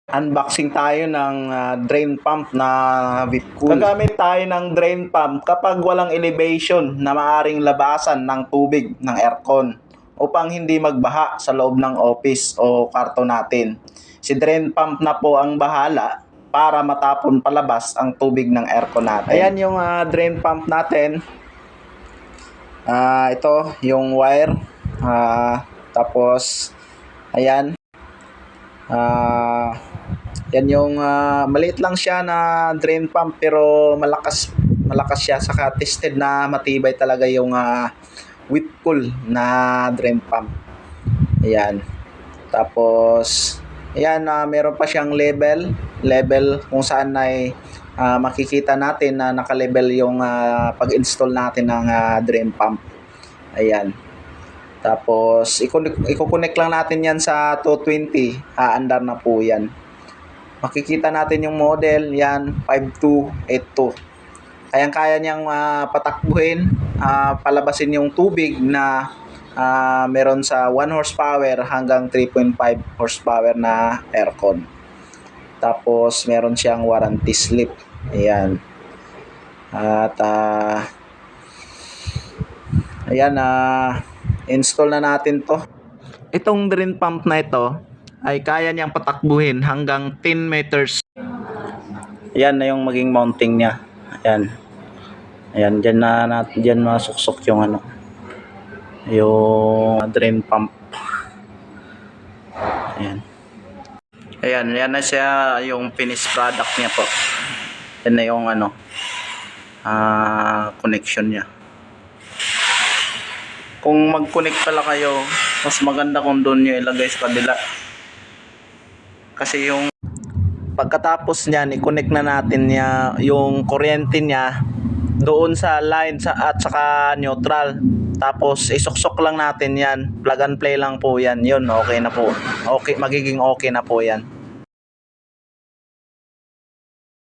Unboxing tayo ng drain pump na Whipcool. Gagamit tayo ng drain pump kapag walang elevation na maaring labasan ng tubig ng aircon upang hindi magbaha sa loob ng office o kwarto natin. Si drain pump na po ang bahala para matapon palabas ang tubig ng aircon natin. Ayan yung drain pump natin. Ito yung wire. Tapos ayan. Yan yung maliit lang siya na drain pump pero malakas siya, saka tested na matibay talaga yung Whipcool na drain pump. Ayan. Tapos ayan, meron pa siyang level kung saan ay makikita natin na naka-level yung pag-install natin ng drain pump. Ayan. Tapos i-connect lang natin yan sa 220, aandar na po yan. Makikita natin yung model, yan 5282. Kayang-kaya niyang patakbuhin, palabasin yung tubig na meron sa 1 horsepower hanggang 3.5 horsepower na aircon. Tapos meron siyang warranty slip. Ayan. At ayan, install na natin to. Itong drain pump na ito ay kaya niyang patakbuhin hanggang 10 meters. Ayan na yung maging mounting niya. Ayan. Ayan, dyan masuksok yung yung drain pump. Ayan. Ayan, yan na siya yung finished product niya po. Yan na yung connection niya. Kung mag-connect pala kayo, mas maganda kung doon nyo ilagay sa kabila. Kasi yung pagkatapos niyan, i-connect na natin niya yung kuryente niya doon sa line at saka neutral. Tapos isuksok lang natin yan. Plug and play lang po yan. Yun, okay na po. Okay, magiging okay na po yan.